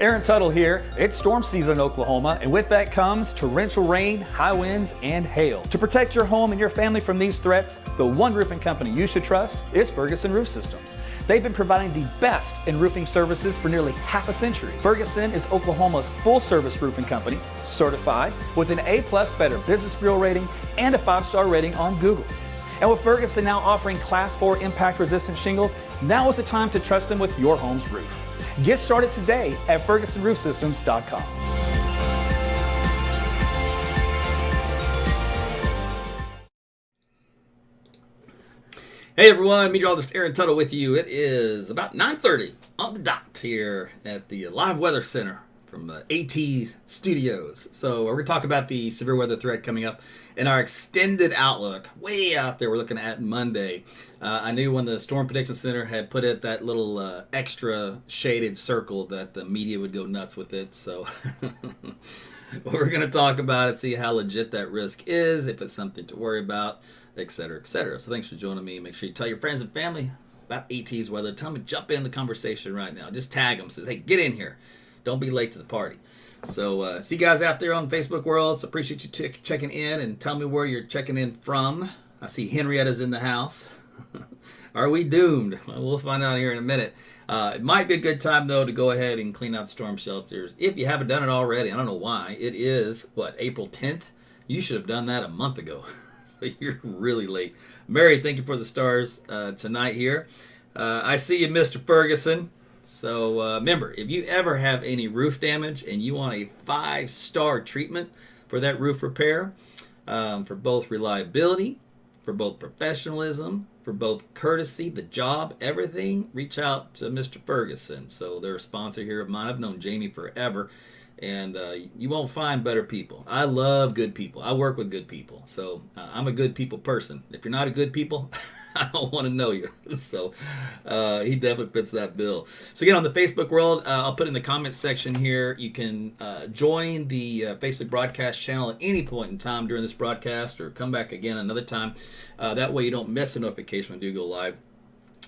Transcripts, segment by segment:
Aaron Tuttle here. It's storm season in Oklahoma, and with that comes torrential rain, high winds, and hail. To protect your home and your family from these threats, the one roofing company you should trust is Ferguson Roof Systems. They've been providing the best in roofing services for nearly half a century. Ferguson is Oklahoma's full-service roofing company, certified with an A+ Better Business Bureau rating and a 5-star rating on Google. And with Ferguson now offering Class 4 impact-resistant shingles, now is the time to trust them with your home's roof. Get started today at FergusonRoofSystems.com. Hey everyone, Meteorologist Aaron Tuttle with you. It is about 9:30 on the dot here at the Live Weather Center from the AT Studios. So we're going to talk about the severe weather threat coming up in our extended outlook way out there. We're looking at Monday. I knew when the Storm Prediction Center had put it that little extra shaded circle that the media would go nuts with it. So we're going to talk about it, see how legit that risk is, if it's something to worry about, et cetera, et cetera. So thanks for joining me. Make sure you tell your friends and family about AT's weather. Tell them to jump in the conversation right now. Just tag them. Says, hey, get in here. Don't be late to the party. So see you guys out there on the Facebook world. So appreciate you checking in, and tell me where you're checking in from. I see Henrietta's in the house. Are we doomed? Well, we'll find out here in a minute. It might be a good time, though, to go ahead and clean out the storm shelters. If you haven't done it already, I don't know why. It is, April 10th? You should have done that a month ago. So you're really late. Mary, thank you for the stars tonight here. I see you, Mr. Ferguson. So remember, if you ever have any roof damage and you want a 5-star treatment for that roof repair, for both reliability, for both professionalism, for both courtesy, the job, everything, reach out to Mr. Ferguson. So they're a sponsor here of mine. I've known Jamie forever, and you won't find better people. I love good people. I work with good people. So I'm a good people person. If you're not a good people, I don't want to know you. So he definitely fits that bill. So again, on the Facebook world, I'll put in the comments section here. You can join the Facebook broadcast channel at any point in time during this broadcast, or come back again another time. That way you don't miss a notification when I do go live.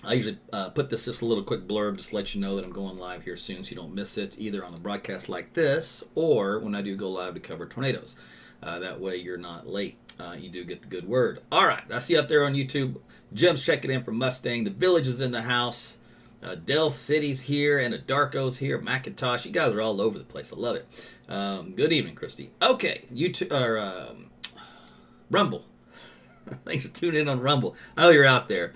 I usually put this just a little quick blurb just to let you know that I'm going live here soon, so you don't miss it either on the broadcast like this or when I do go live to cover tornadoes. That way you're not late. You do get the good word. All right, I see you out there on YouTube. Jim's checking in from Mustang. The Village is in the house. Dell City's here. And Darko's here. Macintosh. You guys are all over the place. I love it. Good evening, Christy. Okay, YouTube or Rumble. Thanks for tuning in on Rumble. I know you're out there.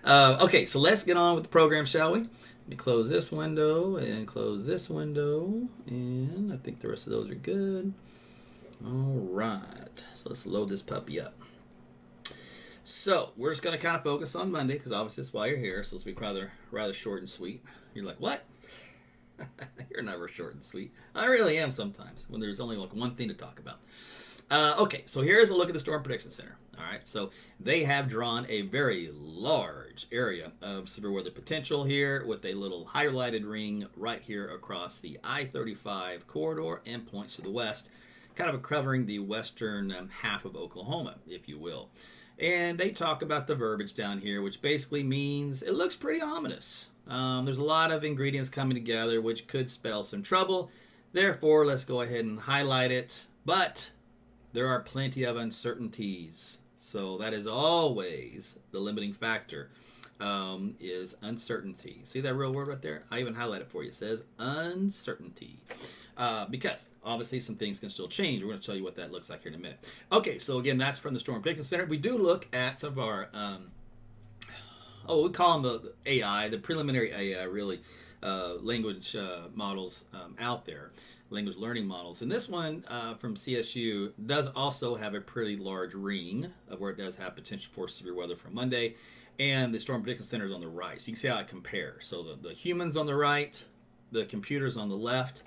Okay, so let's get on with the program, shall we? Let me close this window and close this window. And I think the rest of those are good. All right, so let's load this puppy up. So we're just going to kind of focus on Monday, because obviously that's why you're here. So let's be rather short and sweet. You're like, what? You're never short and sweet. I really am sometimes, when there's only like one thing to talk about. Okay, so here's a look at the Storm Prediction Center. All right, so they have drawn a very large area of severe weather potential here, with a little highlighted ring right here across the I-35 corridor and points to the west, kind of covering the western half of Oklahoma, if you will. And they talk about the verbiage down here, which basically means it looks pretty ominous. There's a lot of ingredients coming together, which could spell some trouble. Therefore, let's go ahead and highlight it. But there are plenty of uncertainties. So that is always the limiting factor, is uncertainty. See that real word right there? I even highlight it for you. It says uncertainty. Because obviously some things can still change. We're going to tell you what that looks like here in a minute. Okay, so again, that's from the Storm Prediction Center. We do look at some of our, we call them the AI, the preliminary AI, really, language models out there, language learning models. And this one from CSU does also have a pretty large ring of where it does have potential for severe weather for Monday. And the Storm Prediction Center is on the right. So you can see how it compares. So the humans on the right, the computers on the left,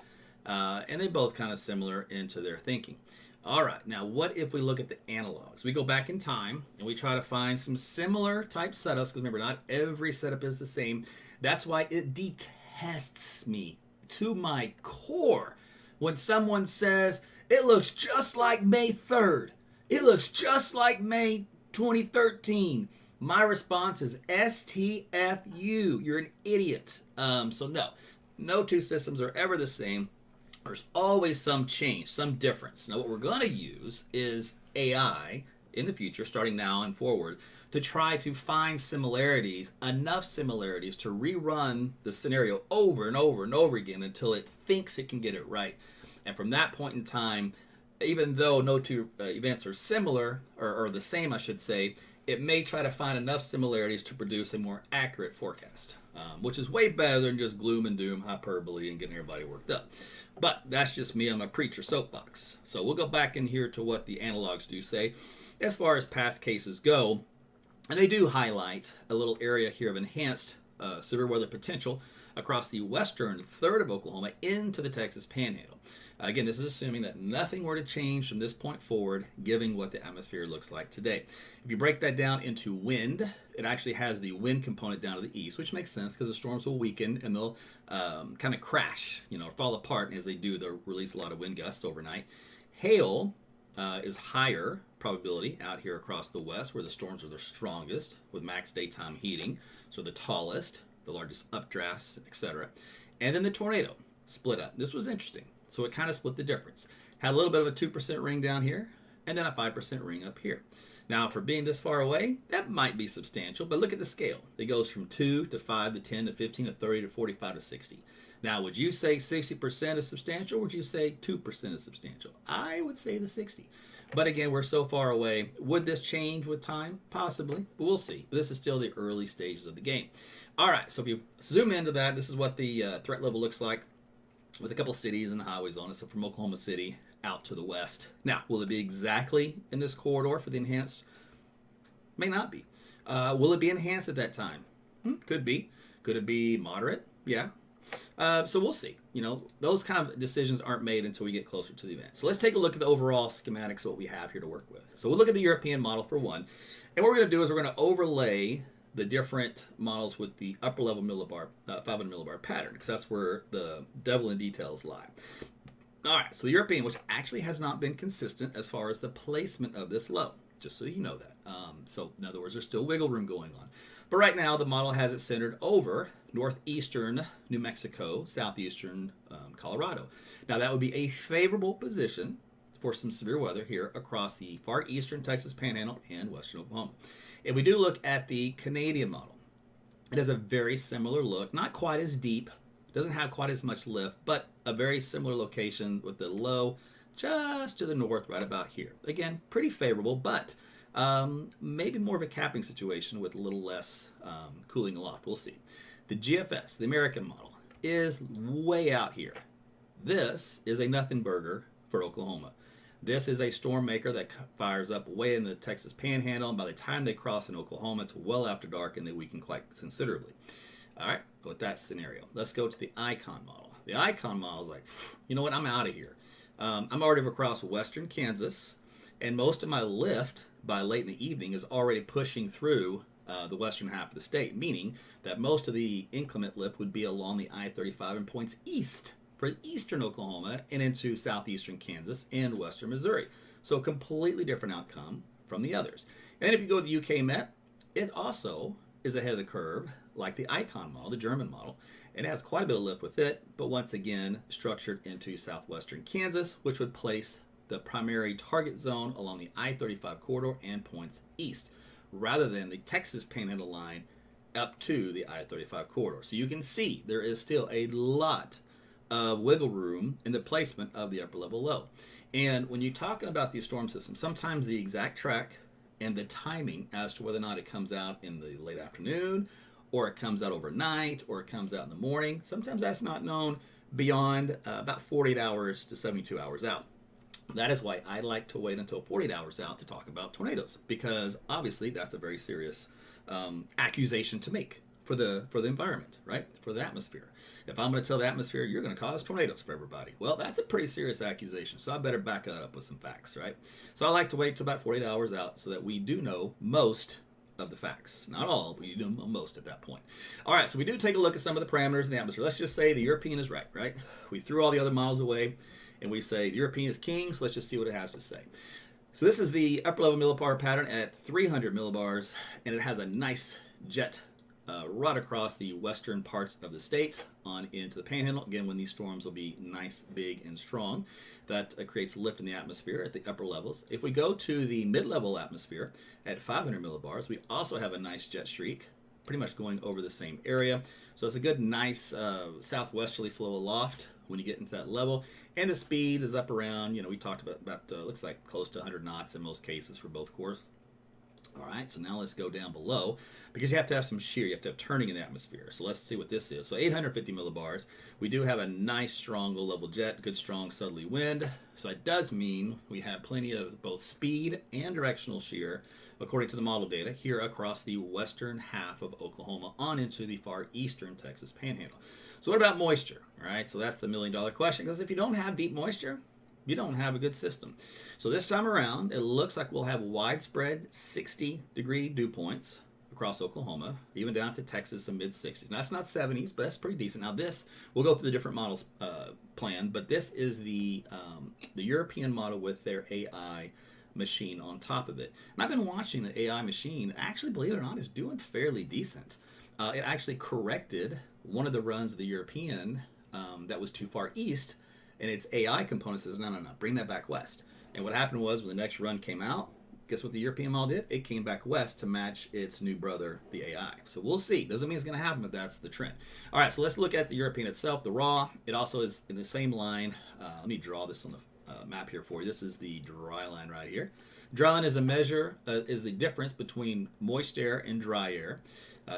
and they both kind of similar into their thinking. All right, now what if we look at the analogs? We go back in time and we try to find some similar type setups, because remember, not every setup is the same. That's why it detests me to my core when someone says, it looks just like May 3rd. It looks just like May 2013. My response is STFU. You're an idiot. So no. No two systems are ever the same. There's always some change, some difference. Now, what we're going to use is AI in the future, starting now and forward, to try to find similarities, enough similarities to rerun the scenario over and over and over again until it thinks it can get it right. And from that point in time, even though no two events are similar, or the same, I should say, it may try to find enough similarities to produce a more accurate forecast, which is way better than just gloom and doom, hyperbole, and getting everybody worked up. But that's just me on my preacher soapbox. So we'll go back in here to what the analogues do say as far as past cases go. And they do highlight a little area here of enhanced severe weather potential across the western third of Oklahoma into the Texas Panhandle. Again, this is assuming that nothing were to change from this point forward, given what the atmosphere looks like today. If you break that down into wind, it actually has the wind component down to the east, which makes sense because the storms will weaken and they'll kind of crash, or fall apart. And as they do, they'll release a lot of wind gusts overnight. Hail is higher probability out here across the west, where the storms are the strongest, with max daytime heating, so the tallest, the largest updrafts, etc. And then the tornado split up. This was interesting. So it kind of split the difference. Had a little bit of a 2% ring down here, and then a 5% ring up here. Now, for being this far away, that might be substantial, but look at the scale. It goes from 2 to 5 to 10 to 15 to 30 to 45 to 60. Now, would you say 60% is substantial, or would you say 2% is substantial? I would say the 60. But again, we're so far away. Would this change with time? Possibly, but we'll see. But this is still the early stages of the game. All right, so if you zoom into that, this is what the threat level looks like with a couple cities and the highways on it. So from Oklahoma City out to the west. Now, will it be exactly in this corridor for the enhanced? May not be. Will it be enhanced at that time? Could be. Could it be moderate? Yeah. So we'll see. Those kind of decisions aren't made until we get closer to the event. So let's take a look at the overall schematics of what we have here to work with. So we'll look at the European model for one. And what we're going to do is we're going to overlay the different models with the upper level millibar, 500 millibar pattern, because that's where the devil in details lie. All right, so the European, which actually has not been consistent as far as the placement of this low, just so you know that. So in other words, there's still wiggle room going on. But right now, the model has it centered over northeastern New Mexico, southeastern Colorado. Now, that would be a favorable position for some severe weather here across the far eastern Texas Panhandle and western Oklahoma. If we do look at the Canadian model, it has a very similar look, not quite as deep, doesn't have quite as much lift, but a very similar location with the low just to the north, right about here. Again, pretty favorable, but maybe more of a capping situation with a little less cooling aloft. We'll see. The GFS, the American model, is way out here. This is a nothing burger for Oklahoma. This is a storm maker that fires up way in the Texas Panhandle, and by the time they cross in Oklahoma, it's well after dark and they weaken quite considerably. All right, with that scenario, let's go to the Icon model. The Icon model is like, you know what, I'm out of here. I'm already across western Kansas, and most of my lift by late in the evening is already pushing through the western half of the state, meaning that most of the inclement lift would be along the I-35 and points east for eastern Oklahoma and into southeastern Kansas and western Missouri. So completely different outcome from the others. And then if you go to the UK Met, it also is ahead of the curve, like the Icon model, the German model. It has quite a bit of lift with it, but once again, structured into southwestern Kansas, which would place the primary target zone along the I-35 corridor and points east, rather than the Texas Panhandle line up to the I-35 corridor. So you can see there is still a lot of wiggle room in the placement of the upper level low. And when you're talking about these storm systems, sometimes the exact track and the timing as to whether or not it comes out in the late afternoon, or it comes out overnight, or it comes out in the morning, sometimes that's not known beyond about 48 hours to 72 hours out. That is why I like to wait until 48 hours out to talk about tornadoes, because obviously that's a very serious accusation to make for the environment, right? For the atmosphere. If I'm going to tell the atmosphere you're going to cause tornadoes for everybody, well, that's a pretty serious accusation. So I better back that up with some facts, right? So I like to wait till about 48 hours out so that we do know most of the facts. Not all, but you do know most at that point. All right, so we do take a look at some of the parameters in the atmosphere. Let's just say the European is right? We threw all the other models away and we say the European is king, so let's just see what it has to say. So this is the upper level millibar pattern at 300 millibars, and it has a nice jet right across the western parts of the state on into the Panhandle. Again, when these storms will be nice, big, and strong, that creates lift in the atmosphere at the upper levels. If we go to the mid-level atmosphere at 500 millibars, we also have a nice jet streak, pretty much going over the same area. So it's a good, nice southwesterly flow aloft when you get into that level. And the speed is up around, we talked about looks like close to 100 knots in most cases for both cores. All right, so now let's go down below because you have to have some shear. You have to have turning in the atmosphere. So let's see what this is. So 850 millibars. We do have a nice, strong low-level jet, good, strong southerly wind. So it does mean we have plenty of both speed and directional shear, according to the model data, here across the western half of Oklahoma on into the far eastern Texas Panhandle. So what about moisture? All right, so that's the million-dollar question, because if you don't have deep moisture, you don't have a good system. So this time around, it looks like we'll have widespread 60-degree dew points across Oklahoma, even down to Texas in mid-60s. Now, that's not 70s, but that's pretty decent. Now, this, we'll go through the different models plan, but this is the European model with their AI machine on top of it. And I've been watching the AI machine. Actually, believe it or not, is doing fairly decent. It actually corrected one of the runs of the European that was too far east, and its AI component says, no, bring that back west. And what happened was when the next run came out, guess what the European model did? It came back west to match its new brother, the AI. So we'll see. Doesn't mean it's going to happen, but that's the trend. All right, so let's look at the European itself, the raw. It also is in the same line. Let me draw this on the map here for you. This is the dry line right here. Dry line is a measure, is the difference between moist air and dry air.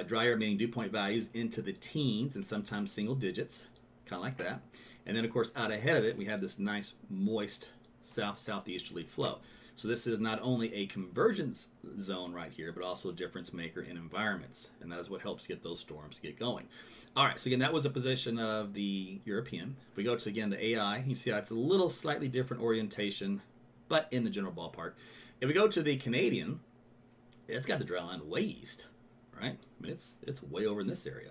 Dry air meaning dew point values into the teens and sometimes single digits, kind of like that. And then, of course, out ahead of it, we have this nice moist southeasterly flow. So this is not only a convergence zone right here, but also a difference maker in environments. And that is what helps get those storms to get going. All right, so again, that was a position of the European. If we go to, again, the AI, you see how it's a little slightly different orientation, but in the general ballpark. If we go to the Canadian, it's got the dry line way east, right? I mean, it's way over in this area.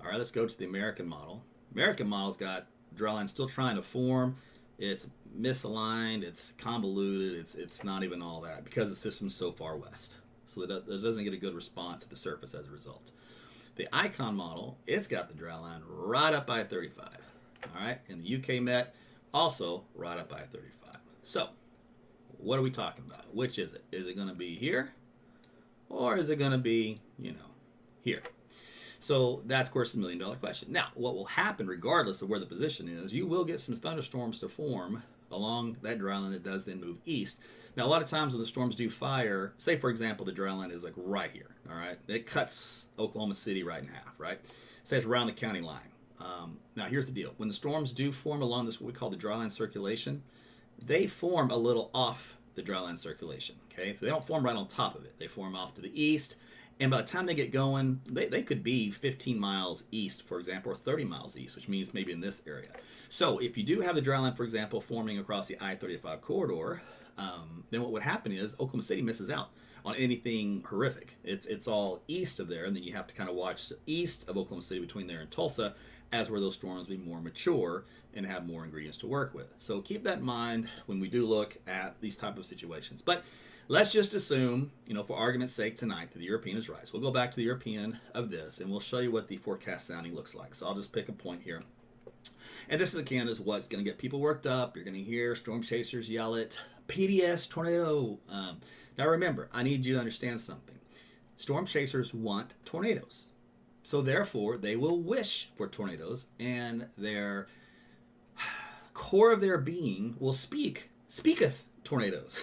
All right, let's go to the American model. American model's got dry line still trying to form. It's misaligned, it's convoluted, it's not even all that because the system's so far west. So that doesn't get a good response at the surface as a result. The Icon model, it's got the dry line right up by 35. All right, and the UK Met also right up by 35. So what are we talking about? Which is it? Is it going to be here or is it going to be, here? So that's, of course, the million-dollar question. Now, what will happen, regardless of where the position is, you will get some thunderstorms to form along that dry line that does then move east. Now, a lot of times when the storms do fire, say, for example, the dry line is like right here, all right? It cuts Oklahoma City right in half, right? Say it's around the county line. Now, here's the deal. When the storms do form along this, what we call the dry line circulation, they form a little off the dry line circulation, okay? So they don't form right on top of it. They form off to the east. And by the time they get going, they could be 15 miles east, for example, or 30 miles east, which means maybe in this area. So if you do have the dry line, for example, forming across the I-35 corridor, then what would happen is Oklahoma City misses out on anything horrific. It's all east of there, and then you have to kind of watch east of Oklahoma City between there and Tulsa as where those storms be more mature and have more ingredients to work with. So keep that in mind when we do look at these type of situations. But let's just assume, for argument's sake tonight, that the European is right. So we'll go back to the European of this, and we'll show you what the forecast sounding looks like. So I'll just pick a point here. And this, again, is what's going to get people worked up. You're going to hear storm chasers yell it, PDS, tornado. Now remember, I need you to understand something. Storm chasers want tornadoes. So therefore, they will wish for tornadoes, and their core of their being will speaketh tornadoes.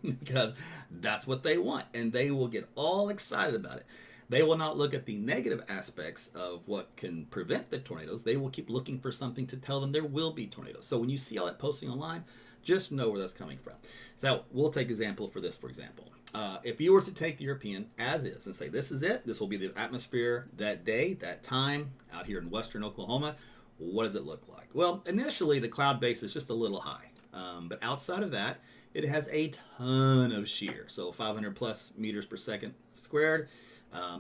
Because that's what they want, and they will get all excited about it. They will not look at the negative aspects of what can prevent the tornadoes. They will keep looking for something to tell them there will be tornadoes. So when you see all that posting online, just know where that's coming from. So we'll take example for this, for example. If you were to take the European as is and say, this is it, this will be the atmosphere that day, that time, out here in western Oklahoma, what does it look like? Well, initially, the cloud base is just a little high. But outside of that, it has a ton of shear, so 500 plus meters per second squared.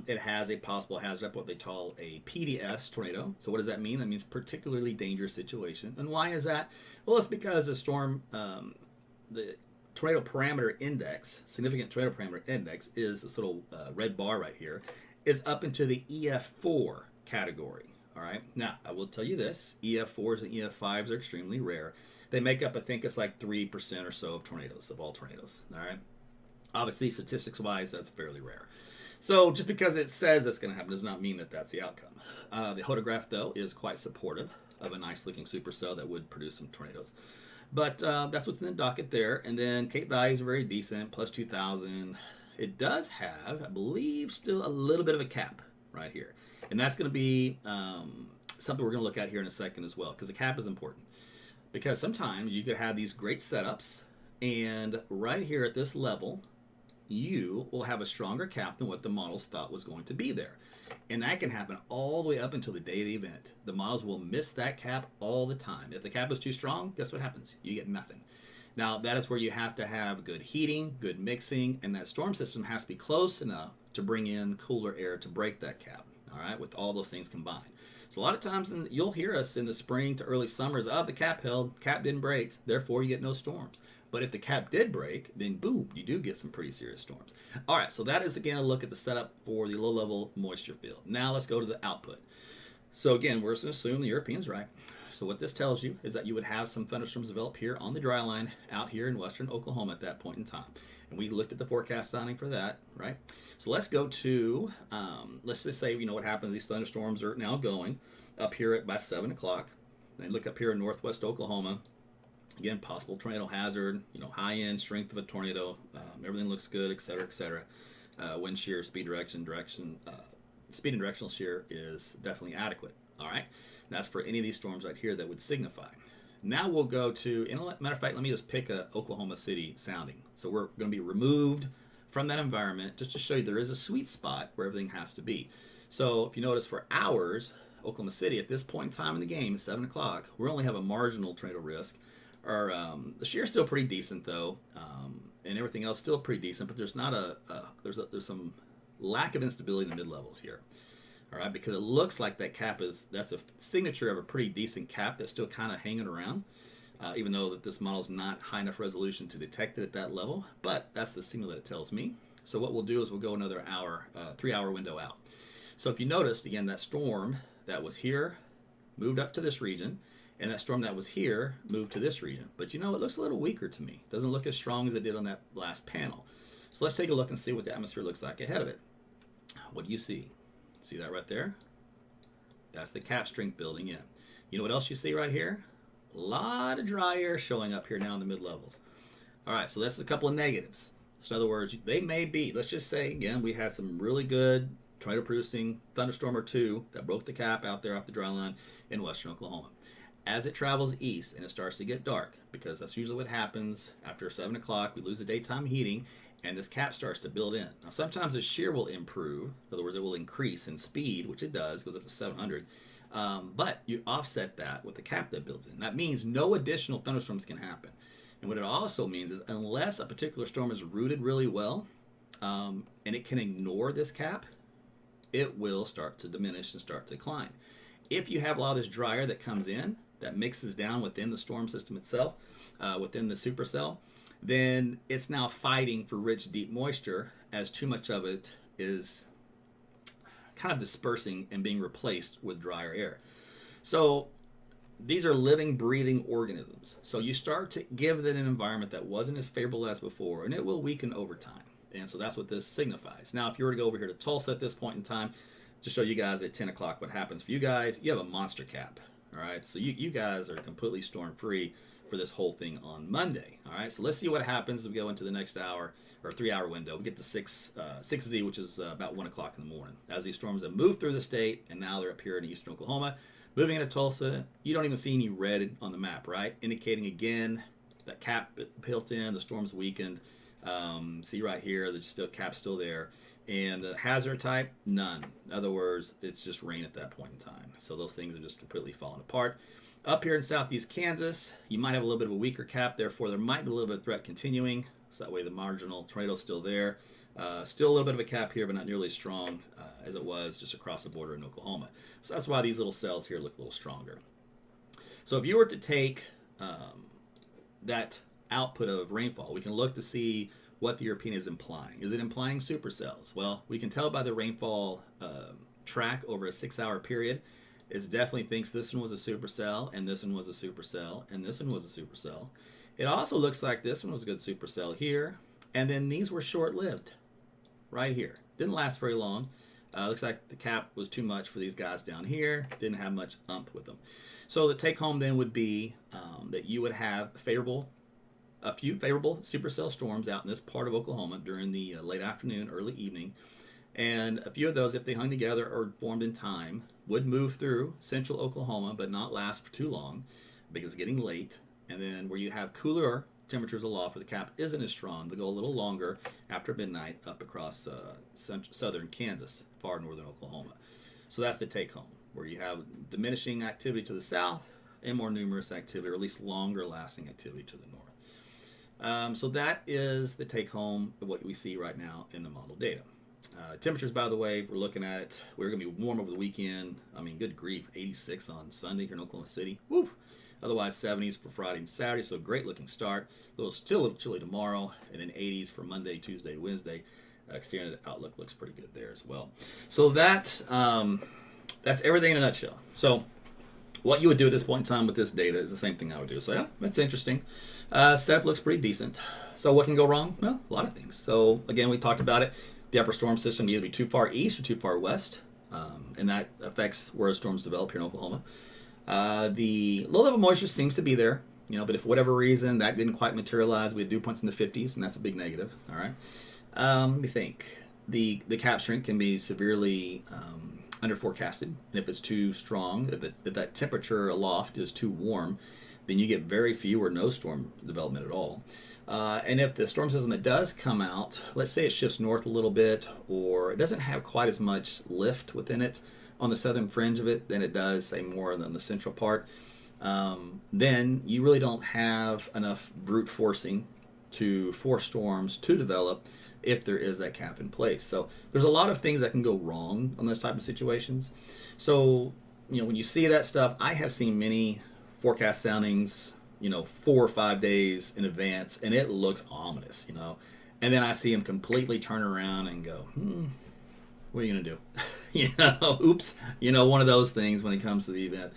It has a possible hazard up what they call a PDS tornado. So what does that mean? That means particularly dangerous situation. And why is that? Well, it's because the storm, the tornado parameter index, significant tornado parameter index, is this little red bar right here. is up into the EF4 category. All right. Now, I will tell you this: EF4s and EF5s are extremely rare. They make up, I think, it's like 3% or so of tornadoes, of all tornadoes. All right. Obviously, statistics-wise, that's fairly rare. So just because it says that's going to happen does not mean that that's the outcome. The photograph, though, is quite supportive of a nice-looking supercell that would produce some tornadoes. But that's what's in the docket there. And then Cape values are very decent, plus 2,000. It does have, I believe, still a little bit of a cap right here. And that's going to be something we're going to look at here in a second as well, because the cap is important. Because sometimes you could have these great setups, and right here at this level, you will have a stronger cap than what the models thought was going to be there. And that can happen all the way up until the day of the event. The models will miss that cap all the time. If the cap is too strong, guess what happens? You get nothing. Now, that is where you have to have good heating, good mixing, and that storm system has to be close enough to bring in cooler air to break that cap, all right, with all those things combined. So a lot of times you'll hear us in the spring to early summers, the cap held, cap didn't break, therefore you get no storms. But if the cap did break, then boom, you do get some pretty serious storms. All right, so that is again a look at the setup for the low-level moisture field. Now let's go to the output. So again, we're just going to assume the European's right. So what this tells you is that you would have some thunderstorms develop here on the dry line out here in western Oklahoma at that point in time. And we looked at the forecast sounding for that, right? So let's go to, let's just say, what happens. These thunderstorms are now going up here by 7 o'clock. Then look up here in northwest Oklahoma. Again, possible tornado hazard, high end strength of a tornado. Everything looks good, et cetera, et cetera. Wind shear, speed speed and directional shear is definitely adequate. All right, that's for any of these storms right here that would signify. Now we'll go to, matter of fact, let me just pick a Oklahoma City sounding. So we're going to be removed from that environment just to show you there is a sweet spot where everything has to be. So if you notice for hours, Oklahoma City at this point in time in the game, 7 o'clock, we only have a marginal tornado risk. The shear's still pretty decent though, and everything else still pretty decent, but there's not there's some lack of instability in the mid-levels here. All right, because it looks like that's a signature of a pretty decent cap that's still kind of hanging around, even though that this model is not high enough resolution to detect it at that level, but that's the signal that it tells me. So what we'll do is we'll go another hour, 3-hour window out. So if you noticed, again, that storm that was here moved up to this region, and that storm that was here moved to this region. But it looks a little weaker to me. It doesn't look as strong as it did on that last panel. So let's take a look and see what the atmosphere looks like ahead of it. What do you see? See that right there? That's the cap strength building in. You know what else you see right here? A lot of dry air showing up here now in the mid-levels. All right, so that's a couple of negatives. So in other words, they may be, let's just say, again, we had some really good tornado-producing thunderstorm or two that broke the cap out there off the dry line in western Oklahoma. As it travels east and it starts to get dark, because that's usually what happens after 7 o'clock, we lose the daytime heating, and this cap starts to build in. Now, sometimes the shear will improve. In other words, it will increase in speed, which it does, goes up to 700. But you offset that with the cap that builds in. That means no additional thunderstorms can happen. And what it also means is unless a particular storm is rooted really well, and it can ignore this cap, it will start to diminish and start to decline. If you have a lot of this dry air that comes in, that mixes down within the storm system itself, within the supercell, then it's now fighting for rich, deep moisture as too much of it is kind of dispersing and being replaced with drier air. So these are living, breathing organisms. So you start to give them an environment that wasn't as favorable as before, and it will weaken over time. And so that's what this signifies. Now, if you were to go over here to Tulsa at this point in time, to show you guys at 10 o'clock what happens for you guys, you have a monster cap. All right, so you guys are completely storm free for this whole thing on Monday. All right, so let's see what happens as we go into the next hour or 3-hour window. We get to 6Z, which is about 1 o'clock in the morning. As these storms have moved through the state, and now they're up here in eastern Oklahoma, moving into Tulsa, you don't even see any red on the map, right? Indicating again that cap built in, the storm's weakened. See right here, the cap's still there. And the hazard type, none. In other words, it's just rain at that point in time. So those things are just completely falling apart. Up here in southeast Kansas, you might have a little bit of a weaker cap, therefore there might be a little bit of threat continuing. So that way the marginal tornado's still there. Still a little bit of a cap here, but not nearly as strong as it was just across the border in Oklahoma. So that's why these little cells here look a little stronger. So if you were to take that output of rainfall, we can look to see what the European is implying. Is it implying supercells? Well, we can tell by the rainfall track over a 6-hour period. It definitely thinks this one was a supercell, and this one was a supercell, and this one was a supercell. It also looks like this one was a good supercell here, and then these were short-lived right here. Didn't last very long. Looks like the cap was too much for these guys down here. Didn't have much umph with them. So the take home then would be that you would have a few favorable supercell storms out in this part of Oklahoma during the late afternoon, early evening. And a few of those, if they hung together or formed in time, would move through central Oklahoma, but not last for too long because it's getting late. And then where you have cooler temperatures aloft, where the cap isn't as strong, they go a little longer after midnight up across southern Kansas, far northern Oklahoma. So that's the take home, where you have diminishing activity to the south and more numerous activity, or at least longer lasting activity to the north. So that is the take home of what we see right now in the model data. Temperatures, by the way, we're looking at it. We're going to be warm over the weekend. I mean, good grief, 86 on Sunday here in Oklahoma City. Woo! Otherwise, 70s for Friday and Saturday, so a great looking start. Still a little chilly tomorrow, and then 80s for Monday, Tuesday, Wednesday. Extended outlook looks pretty good there as well. So that's everything in a nutshell. So what you would do at this point in time with this data is the same thing I would do. So yeah, that's interesting. Setup looks pretty decent. So what can go wrong? Well, a lot of things. So again, we talked about it. The upper storm system can either be too far east or too far west, and that affects where storms develop here in Oklahoma. The low level moisture seems to be there, but if for whatever reason that didn't quite materialize, we had dew points in the 50s, and that's a big negative. All right. Let me think. The cap strength can be severely under forecasted, and if it's too strong, if that temperature aloft is too warm, then you get very few or no storm development at all. And if the storm system that does come out, let's say it shifts north a little bit, or it doesn't have quite as much lift within it on the southern fringe of it than it does, say, more than the central part, then you really don't have enough brute forcing to force storms to develop if there is that cap in place. So there's a lot of things that can go wrong on those type of situations. So, when you see that stuff, I have seen many forecast soundings 4 or 5 days in advance, and it looks ominous, and then I see them completely turn around and go, what are you going to do? Oops, one of those things when it comes to the event.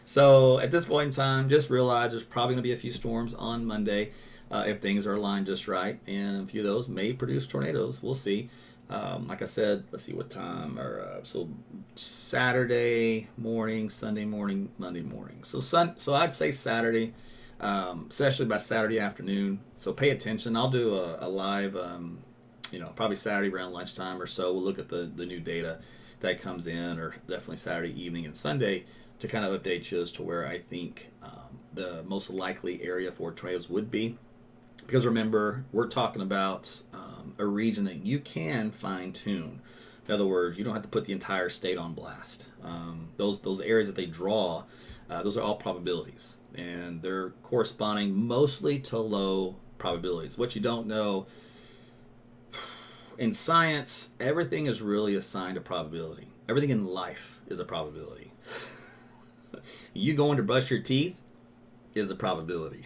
So at this point in time, just realize there's probably going to be a few storms on Monday if things are aligned just right, and a few of those may produce tornadoes. We'll see. Like I said, let's see what time, so Saturday morning, Sunday morning, Monday morning. So I'd say Saturday, especially by Saturday afternoon. So pay attention. I'll do a live, probably Saturday around lunchtime or so. We'll look at the new data that comes in, or definitely Saturday evening and Sunday, to kind of update you as to where I think the most likely area for tornadoes would be. Because remember, we're talking about a region that you can fine tune. In other words, you don't have to put the entire state on blast. Those areas that they draw, those are all probabilities, and they're corresponding mostly to low probabilities. What you don't know, in science, everything is really assigned a probability. Everything in life is a probability. You going to brush your teeth is a probability.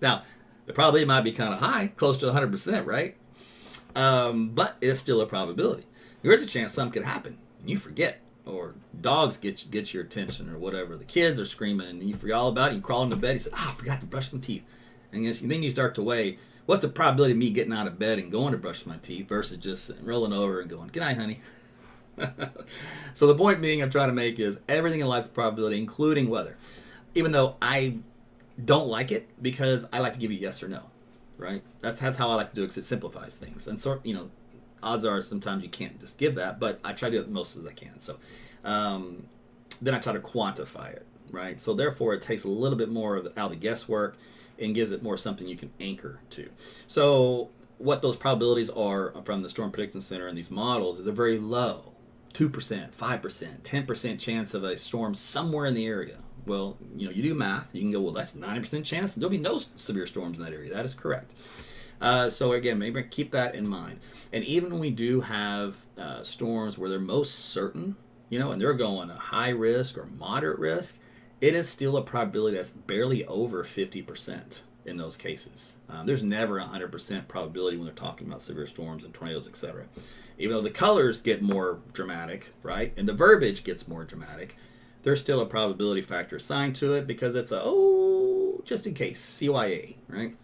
Now, the probability might be kind of high, close to 100%, right? But it's still a probability. There is a chance something could happen, and you forget, or dogs get your attention, or whatever. The kids are screaming, and you forget all about it. You crawl into bed, you say, I forgot to brush my teeth. And then you start to weigh, what's the probability of me getting out of bed and going to brush my teeth versus just rolling over and going, good night, honey. So the point being I'm trying to make is everything in life is a probability, including weather. Even though I don't like it, because I like to give you yes or no, right? That's how I like to do it, because it simplifies things. And odds are sometimes you can't just give that, but I try to do it as most as I can. So then I try to quantify it, right? So therefore it takes a little bit more out of the guesswork and gives it more something you can anchor to. So what those probabilities are from the Storm Prediction Center and these models is a very low, 2%, 5%, 10% chance of a storm somewhere in the area. Well, you do math, you can go, well, that's 90% chance. There'll be no severe storms in that area. That is correct. So again, maybe keep that in mind. And even when we do have storms where they're most certain, and they're going a high risk or moderate risk, it is still a probability that's barely over 50%. in those cases. There's never 100% probability when they're talking about severe storms and tornadoes, etc. Even though the colors get more dramatic, right, and the verbiage gets more dramatic, there's still a probability factor assigned to it because it's just in case, CYA, right?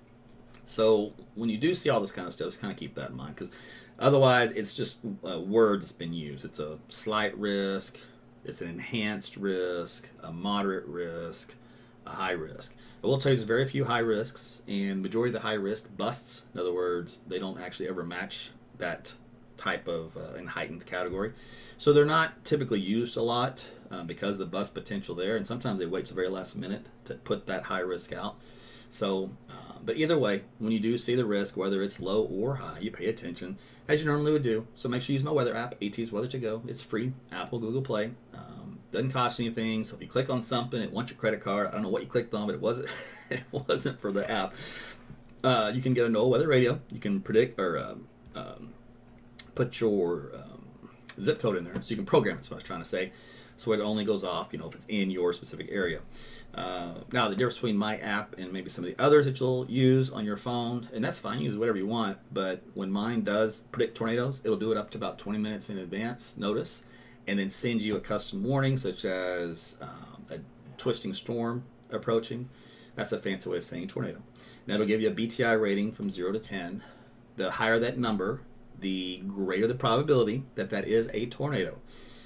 So when you do see all this kind of stuff, just kind of keep that in mind, because otherwise it's just words that's been used. It's a slight risk, it's an enhanced risk, a moderate risk, a high risk. I will tell you there's very few high risks, and majority of the high risk busts. In other words, they don't actually ever match that type of in heightened category. So they're not typically used a lot because of the bust potential there, and sometimes they wait to the very last minute to put that high risk out. So, but either way, when you do see the risk, whether it's low or high, you pay attention as you normally would do. So make sure you use my weather app, AT's Weather to Go. It's free, Apple, Google Play. Doesn't cost you anything. So if you click on something, it wants your credit card. I don't know what you clicked on, but it wasn't it wasn't for the app. You can get a NOAA weather radio. You can predict or put your zip code in there, so you can program it. So I was trying to say, so it only goes off, if it's in your specific area. Now the difference between my app and maybe some of the others that you'll use on your phone, and that's fine, use whatever you want. But when mine does predict tornadoes, it'll do it up to about 20 minutes in advance notice, and then send you a custom warning such as a twisting storm approaching. That's a fancy way of saying tornado. Now it'll give you a BTI rating from 0 to 10. The higher that number, the greater the probability that that is a tornado.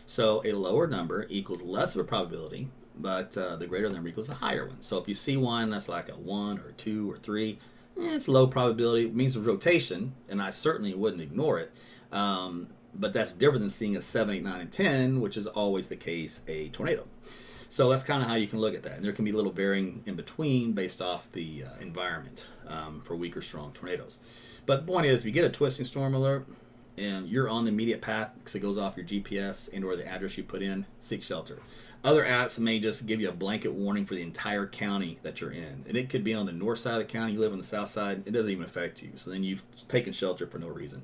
So a lower number equals less of a probability, but the greater number equals a higher one. So if you see one that's like a 1 or 2 or 3, it's low probability. It means rotation, and I certainly wouldn't ignore it. But that's different than seeing a 7, 8, 9, and 10, which is always the case a tornado. So that's kind of how you can look at that. And there can be a little varying in between based off the environment for weak or strong tornadoes. But the point is, if you get a twisting storm alert and you're on the immediate path because it goes off your GPS and or the address you put in, seek shelter. Other apps may just give you a blanket warning for the entire county that you're in. And it could be on the north side of the county, you live on the south side, it doesn't even affect you. So then you've taken shelter for no reason.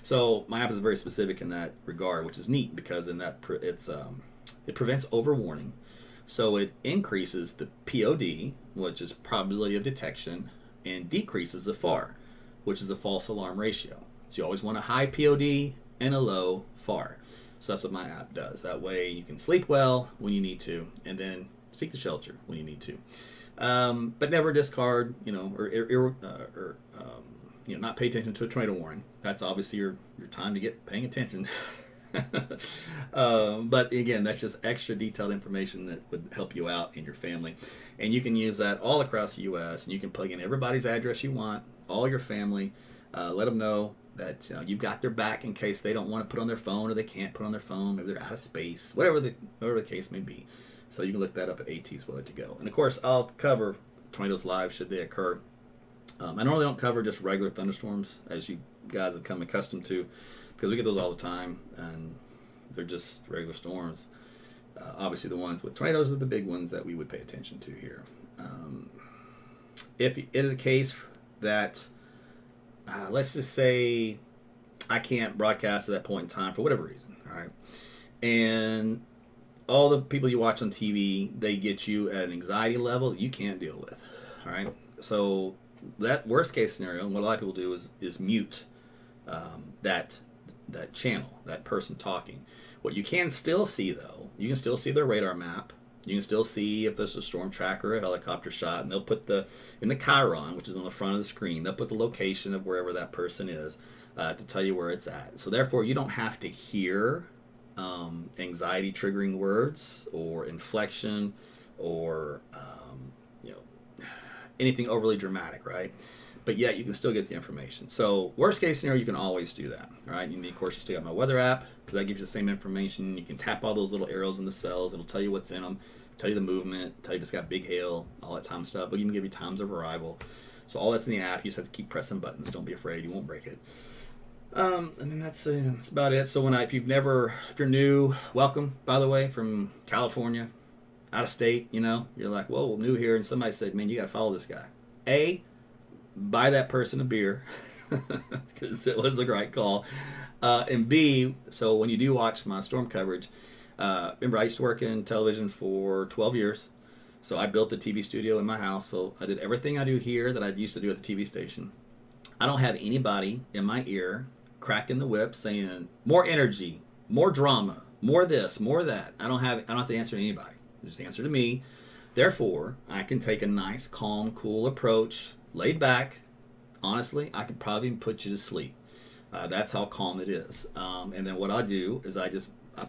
So my app is very specific in that regard, which is neat because in that it prevents overwarning. So it increases the POD, which is probability of detection, and decreases the FAR, which is the false alarm ratio. So you always want a high POD and a low FAR. So that's what my app does. That way you can sleep well when you need to, and then seek the shelter when you need to. But never discard, or not pay attention to a tornado warning. That's obviously your time to get paying attention. But again, that's just extra detailed information that would help you out and your family. And you can use that all across the U.S. and you can plug in everybody's address you want, all your family, let them know that you've got their back in case they don't want to put on their phone or they can't put on their phone, maybe they're out of space, whatever the case may be. So you can look that up at AT's Weather to Go. And of course, I'll cover tornadoes live should they occur. I normally don't cover just regular thunderstorms, as you guys have come accustomed to, because we get those all the time, and they're just regular storms. Obviously, the ones with tornadoes are the big ones that we would pay attention to here. If it is a case that, let's just say, I can't broadcast at that point in time for whatever reason, all right? And all the people you watch on TV, they get you at an anxiety level you can't deal with, all right? So that worst case scenario, and what a lot of people do is mute that channel, that person talking. What you can still see, though, you can still see their radar map. You can still see if there's a storm tracker or a helicopter shot, and they'll put in the Chiron, which is on the front of the screen, they'll put the location of wherever that person is to tell you where it's at. So therefore, you don't have to hear anxiety triggering words or inflection or anything overly dramatic, right? But yet you can still get the information. So worst case scenario, you can always do that, all right? Of course, you still got my weather app because that gives you the same information. You can tap all those little arrows in the cells. It'll tell you what's in them, tell you the movement, tell you if it's got big hail, all that time stuff. But even give you times of arrival. So all that's in the app. You just have to keep pressing buttons. Don't be afraid. You won't break it. And then that's about it. So if you're new, welcome, by the way, from California, out of state, you're like, whoa, new here. And somebody said, man, you got to follow this guy. A, buy that person a beer because it was the right call. And B, so when you do watch my storm coverage, remember I used to work in television for 12 years. So I built the TV studio in my house. So I did everything I do here that I used to do at the TV station. I don't have anybody in my ear cracking the whip saying more energy, more drama, more this, more that. I don't have to answer to anybody. Just answer to me. Therefore, I can take a nice, calm, cool approach, laid back. Honestly, I could probably even put you to sleep. That's how calm it is. And then what I do is I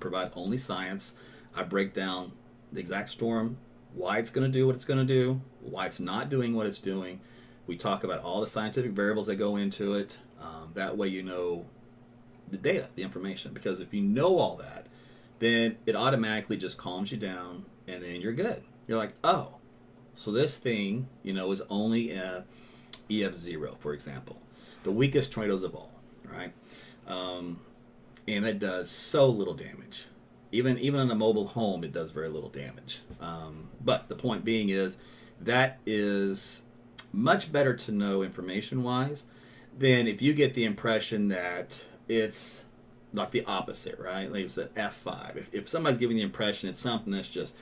provide only science. I break down the exact storm, why it's going to do what it's going to do, why it's not doing what it's doing. We talk about all the scientific variables that go into it. That way you know the data, the information. Because if you know all that, then it automatically just calms you down, and then you're good. You're like, oh, so this thing, is only a EF0, for example. The weakest tornadoes of all, right? And it does so little damage. Even in a mobile home, it does very little damage. But the point being is that is much better to know information-wise than if you get the impression that it's like the opposite, right? Like you said, F5. If somebody's giving the impression it's something that's just,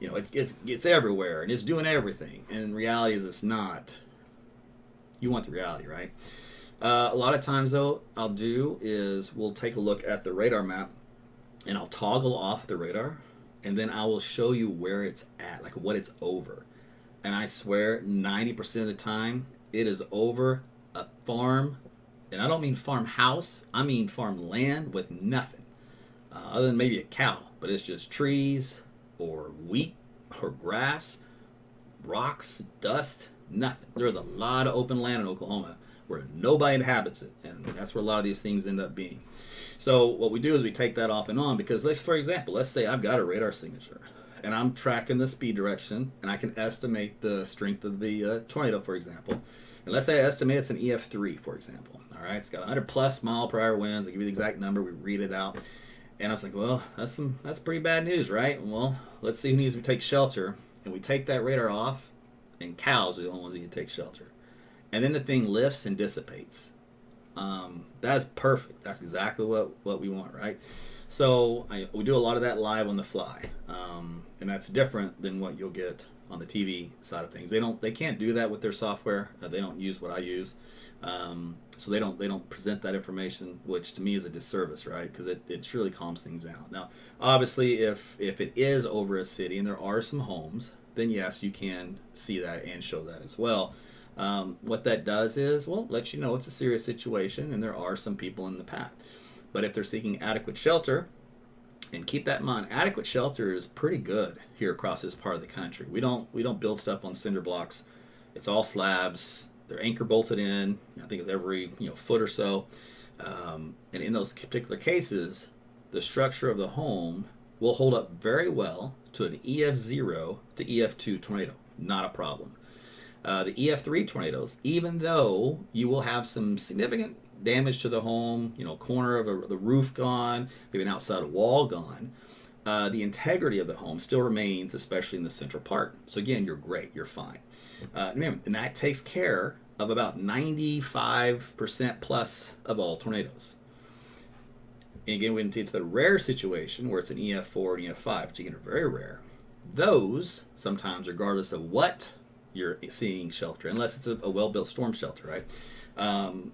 it's everywhere and it's doing everything, and reality is it's not. You want the reality, right? A lot of times, though, we'll take a look at the radar map, and I'll toggle off the radar, and then I will show you where it's at, like what it's over. And I swear 90% of the time it is over a farm, and I don't mean farmhouse, I mean farmland with nothing other than maybe a cow, but it's just trees or wheat or grass, rocks, dust, nothing. There's a lot of open land in Oklahoma where nobody inhabits it, and that's where a lot of these things end up being. So what we do is we take that off and on, because for example, let's say I've got a radar signature and I'm tracking the speed direction, and I can estimate the strength of the tornado, for example. And let's say I estimate it's an EF3, for example. All right, it's got 100 plus mile per hour winds. I give you the exact number. We read it out, and I was like, well, that's pretty bad news, right? Well, let's see who needs to take shelter, and we take that radar off, and cows are the only ones that can take shelter. And then the thing lifts and dissipates. That's perfect. That's exactly what we want, right? So we do a lot of that live on the fly, and that's different than what you'll get on the TV side of things. They can't do that with their software. They don't use what I use, so they don't present that information, which to me is a disservice, right? Because it truly calms things down. Now, obviously, if it is over a city and there are some homes, then yes, you can see that and show that as well. What that does is, well, let you know it's a serious situation and there are some people in the path. But if they're seeking adequate shelter, and keep that in mind, adequate shelter is pretty good here across this part of the country. We don't build stuff on cinder blocks. It's all slabs. They're anchor bolted in. I think it's every foot or so. And in those particular cases, the structure of the home will hold up very well to an EF0 to EF2 tornado. Not a problem. The EF3 tornadoes, even though you will have some significant damage to the home, corner of the roof gone, maybe an outside wall gone, the integrity of the home still remains, especially in the central part. So again, you're great, you're fine. And that takes care of about 95% plus of all tornadoes. And again, we get into the rare situation where it's an EF4 and EF5, which again are very rare. Those, sometimes, regardless of what you're seeing shelter, unless it's a well-built storm shelter, right?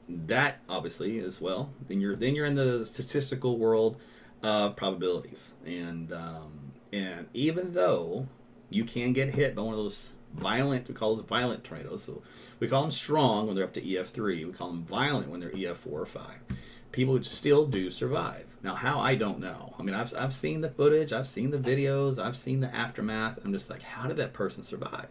That obviously as well. Then you're in the statistical world of probabilities, and even though you can get hit by one of those violent, we call those violent tornadoes. So we call them strong when they're up to EF3. We call them violent when they're EF4 or 5. People still do survive. Now, how, I don't know. I mean, I've seen the footage, I've seen the videos, I've seen the aftermath. I'm just like, how did that person survive?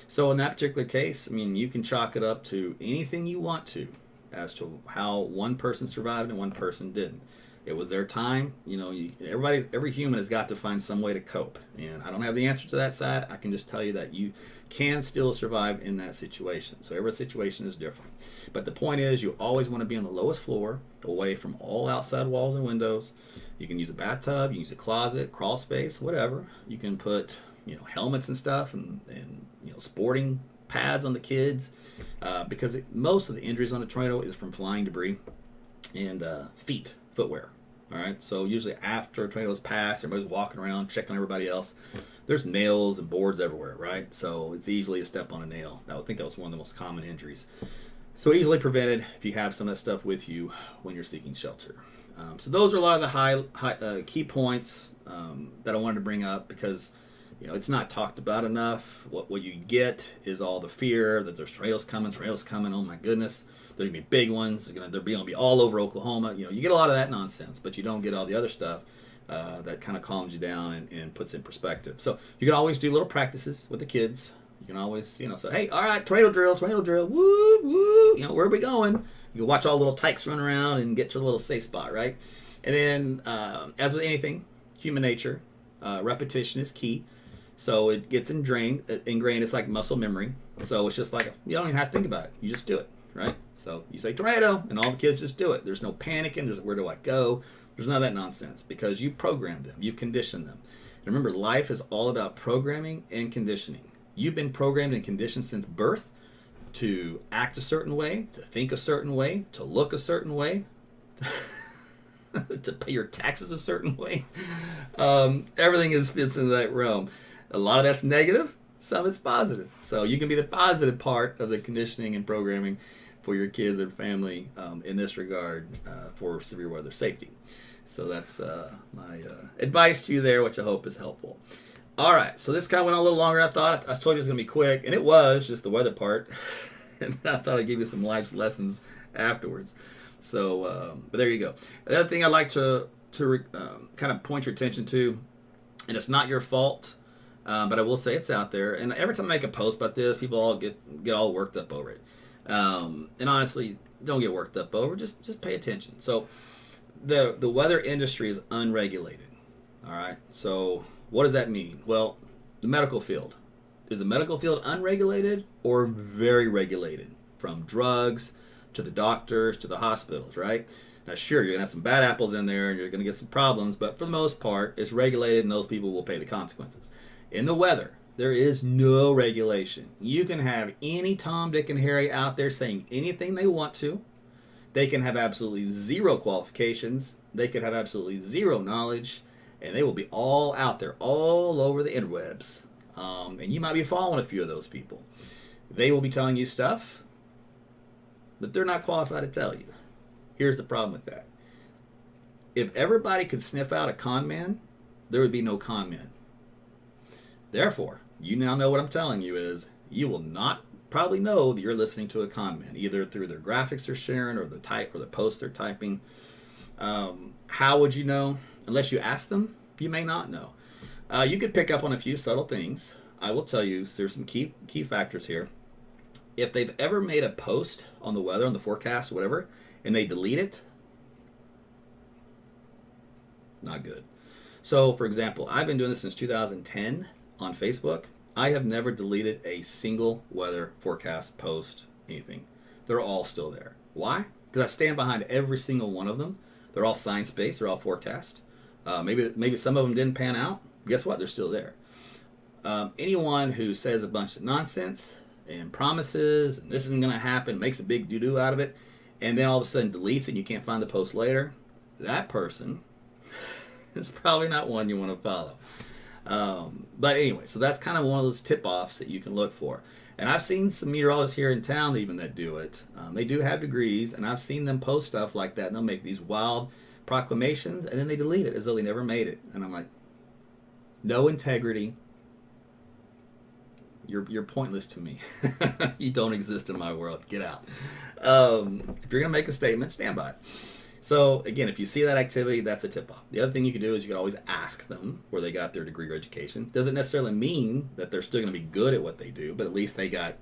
So in that particular case, I mean, you can chalk it up to anything you want to as to how one person survived and one person didn't. It was their time. Every human has got to find some way to cope. And I don't have the answer to that side. I can just tell you that you can still survive in that situation. So every situation is different. But the point is, you always want to be on the lowest floor, away from all outside walls and windows. You can use a bathtub, you can use a closet, crawl space, whatever. You can put helmets and stuff and sporting pads on the kids, because most of the injuries on a tornado is from flying debris and footwear. All right, so usually after a tornado's passed, everybody's walking around checking on everybody else. there's nails and boards everywhere, right? So it's easily a step on a nail. I would think that was one of the most common injuries. So easily prevented if you have some of that stuff with you when you're seeking shelter. So those are a lot of the high key points that I wanted to bring up because it's not talked about enough. What you get is all the fear that there's tornadoes coming. Oh my goodness, there's gonna be big ones. They're gonna be all over Oklahoma. You get a lot of that nonsense, but you don't get all the other stuff that kind of calms you down and puts in perspective. So you can always do little practices with the kids. You can always, say, hey, all right, tornado drill, woo, woo. Where are we going? You can watch all the little tykes run around and get to a little safe spot, right? And then, as with anything, human nature, repetition is key. So it gets ingrained. It's like muscle memory. So it's just like, you don't even have to think about it. You just do it, right? So you say tornado, and all the kids just do it. There's no panicking. There's where do I go? There's none of that nonsense because you programmed them. You've conditioned them. And remember, life is all about programming and conditioning. You've been programmed and conditioned since birth to act a certain way, to think a certain way, to look a certain way, to pay your taxes a certain way. Everything fits into that realm. A lot of that's negative, some is positive. So you can be the positive part of the conditioning and programming for your kids and family in this regard for severe weather safety. So that's my advice to you there, which I hope is helpful. All right, so this kind of went on a little longer than I thought. I told you it was going to be quick, and it was, just the weather part. And I thought I'd give you some life lessons afterwards. So, but there you go. The other thing I'd like to kind of point your attention to, and it's not your fault, but I will say it's out there. And every time I make a post about this, people all get all worked up over it. And honestly, don't get worked up over. Just pay attention. So, the weather industry is unregulated. All right. So, what does that mean? Well, the medical field. Is the medical field unregulated or very regulated? From drugs to the doctors to the hospitals, right? Now, sure, you're going to have some bad apples in there and you're going to get some problems, but for the most part, it's regulated and those people will pay the consequences. In the weather, there is no regulation. You can have any Tom, Dick, and Harry out there saying anything they want to. They can have absolutely zero qualifications. They could have absolutely zero knowledge, and they will be all out there, all over the interwebs. And you might be following a few of those people. They will be telling you stuff that they're not qualified to tell you. Here's the problem with that. If everybody could sniff out a con man, there would be no con men. Therefore, you now know what I'm telling you is you will not probably know that you're listening to a con man, either through their graphics they're sharing or the type or the post they're typing. How would you know? Unless you ask them, you may not know. You could pick up on a few subtle things. I will tell you, there's some key factors here. If they've ever made a post on the weather, on the forecast, or whatever, and they delete it, not good. So, for example, I've been doing this since 2010 on Facebook. I have never deleted a single weather forecast post, anything. They're all still there. Why? Because I stand behind every single one of them. They're all science-based. They're all forecast. Maybe some of them didn't pan out. Guess what? They're still there. Anyone who says a bunch of nonsense and promises, and this isn't going to happen, makes a big doo-doo out of it, and then all of a sudden deletes it and you can't find the post later, that person is probably not one you want to follow. But anyway, so that's kind of one of those tip-offs that you can look for. And I've seen some meteorologists here in town even that do it. They do have degrees, and I've seen them post stuff like that, and they'll make these wild proclamations, and then they delete it as though they never made it. And I'm like, no integrity. You're pointless to me. You don't exist in my world. Get out. If you're going to make a statement, stand by it. So, again, if you see that activity, that's a tip-off. The other thing you can do is you can always ask them where they got their degree or education. Doesn't necessarily mean that they're still going to be good at what they do, but at least they got,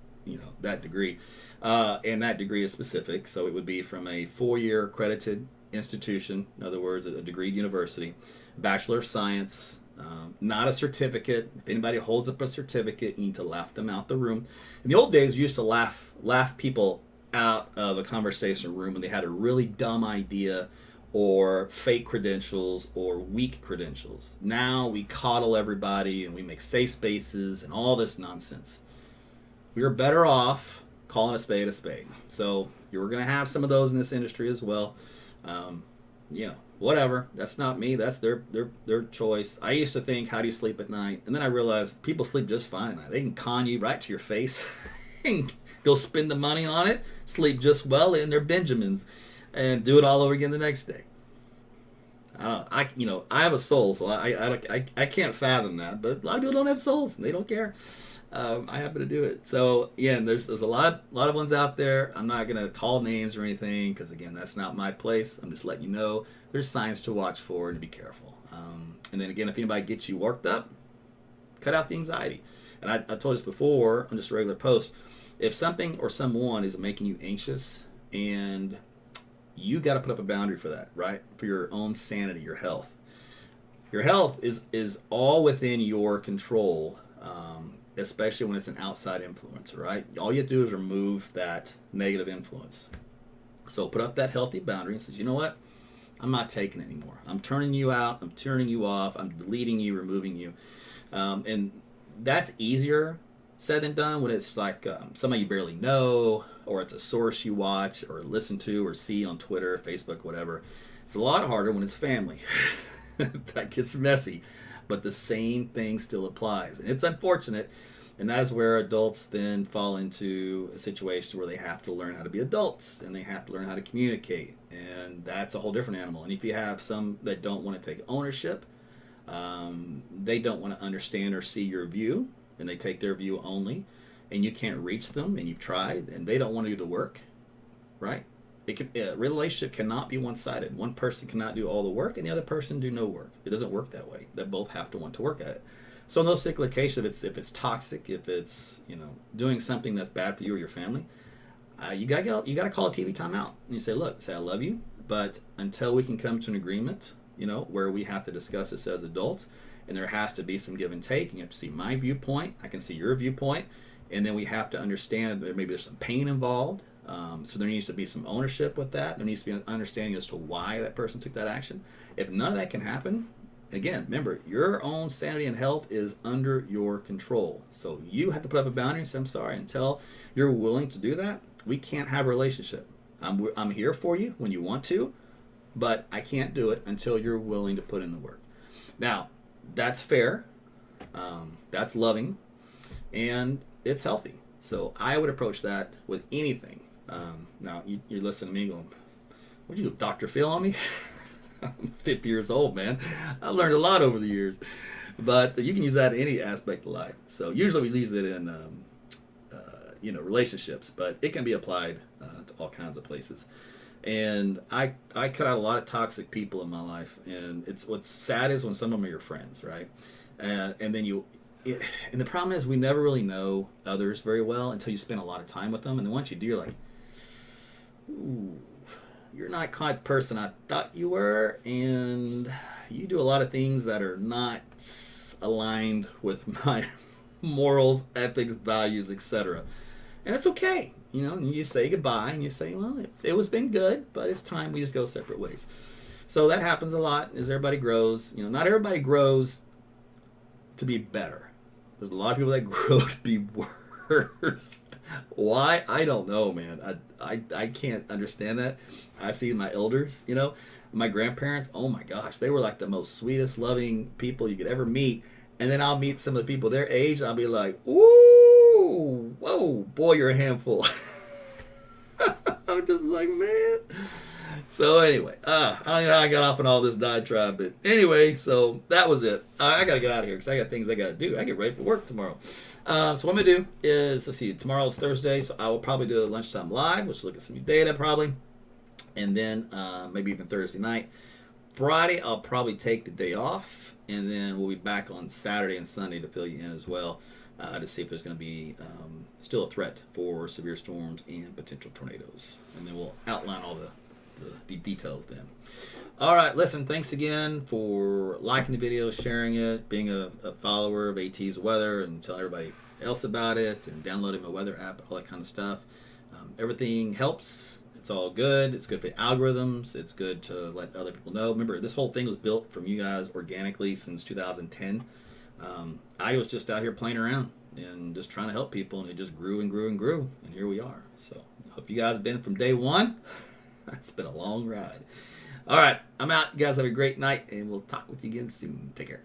that degree. And that degree is specific, so it would be from a 4-year accredited institution, in other words, a degreed university, Bachelor of Science, not a certificate. If anybody holds up a certificate, you need to laugh them out the room. In the old days, we used to laugh people out of a conversation room when they had a really dumb idea or fake credentials or weak credentials. Now we coddle everybody and we make safe spaces and all this nonsense. We are better off calling a spade a spade. So you're going to have some of those in this industry as well. whatever. That's not me. That's their choice. I used to think, how do you sleep at night? And then I realized people sleep just fine at night. They can con you right to your face and go spend the money on it, sleep just well in their Benjamins, and do it all over again the next day. I have a soul, so I can't fathom that. But a lot of people don't have souls, and they don't care. I happen to do it. So yeah, there's a lot of ones out there. I'm not gonna call names or anything because again, that's not my place. I'm just letting you know there's signs to watch for and to be careful. And then again, if anybody gets you worked up, cut out the anxiety. And I told this before on just a regular post. If something or someone is making you anxious, and you got to put up a boundary for that, right? For your own sanity, your health. Your health is all within your control, especially when it's an outside influence, right? All you have to do is remove that negative influence. So put up that healthy boundary and says, you know what? I'm not taking it anymore. I'm turning you out. I'm turning you off. I'm deleting you, removing you. And that's easier said than done when it's like somebody you barely know, or it's a source you watch or listen to or see on Twitter, Facebook, whatever. It's a lot harder when it's family. That gets messy. But the same thing still applies. And it's unfortunate. And that is where adults then fall into a situation where they have to learn how to be adults and they have to learn how to communicate. And that's a whole different animal. And if you have some that don't want to take ownership, they don't want to understand or see your view, and they take their view only, and you can't reach them, and you've tried, and they don't want to do the work, right? A relationship cannot be one-sided. One person cannot do all the work, and the other person do no work. It doesn't work that way. They both have to want to work at it. So in those particular cases, if it's toxic, if it's doing something that's bad for you or your family, you gotta call a TV timeout, and you say, look, I love you, but until we can come to an agreement, where we have to discuss this as adults, and there has to be some give and take. And you have to see my viewpoint, I can see your viewpoint, and then we have to understand that maybe there's some pain involved. So there needs to be some ownership with that. There needs to be an understanding as to why that person took that action. If none of that can happen, again, remember, your own sanity and health is under your control. So you have to put up a boundary and say, I'm sorry, until you're willing to do that, we can't have a relationship. I'm here for you when you want to, but I can't do it until you're willing to put in the work. Now, that's fair, that's loving, and it's healthy. So I would approach that with anything. Now, you're listening to me going, what'd you do, Dr. Phil on me? I'm 50 years old, man. I've learned a lot over the years. But you can use that in any aspect of life. So usually we use it in relationships, but it can be applied to all kinds of places. And I cut out a lot of toxic people in my life, and what's sad is when some of them are your friends, right? And then and the problem is we never really know others very well until you spend a lot of time with them, and then once you do, you're like, ooh, you're not quite the person I thought you were, and you do a lot of things that are not aligned with my morals, ethics, values, etc. And it's okay. And you say goodbye, and you say, well, it was been good, but it's time we just go separate ways. So that happens a lot as everybody grows. Not everybody grows to be better. There's a lot of people that grow to be worse. Why? I don't know, man. I can't understand that. I see my elders, my grandparents, oh my gosh, they were like the most sweetest, loving people you could ever meet. And then I'll meet some of the people their age, and I'll be like, ooh, whoa, boy, you're a handful. I'm just like, man. So anyway, I don't know how I got off on all this diatribe, but anyway, so that was it. I got to get out of here because I got things I got to do. I get ready for work tomorrow. So what I'm going to do is, let's see, tomorrow's Thursday, so I will probably do a lunchtime live, which will look at some new data probably, and then maybe even Thursday night. Friday, I'll probably take the day off, and then we'll be back on Saturday and Sunday to fill you in as well, to see if there's going to be still a threat for severe storms and potential tornadoes. And then we'll outline all the details then. All right, listen, thanks again for liking the video, sharing it, being a follower of AT's weather, and telling everybody else about it, and downloading my weather app, all that kind of stuff. Everything helps. It's all good. It's good for the algorithms. It's good to let other people know. Remember, this whole thing was built from you guys organically since 2010. I was just out here playing around and just trying to help people, and it just grew and grew and grew, and here we are. So I hope you guys have been from day one. It's been a long ride. All right, I'm out. You guys have a great night, and we'll talk with you again soon. Take care.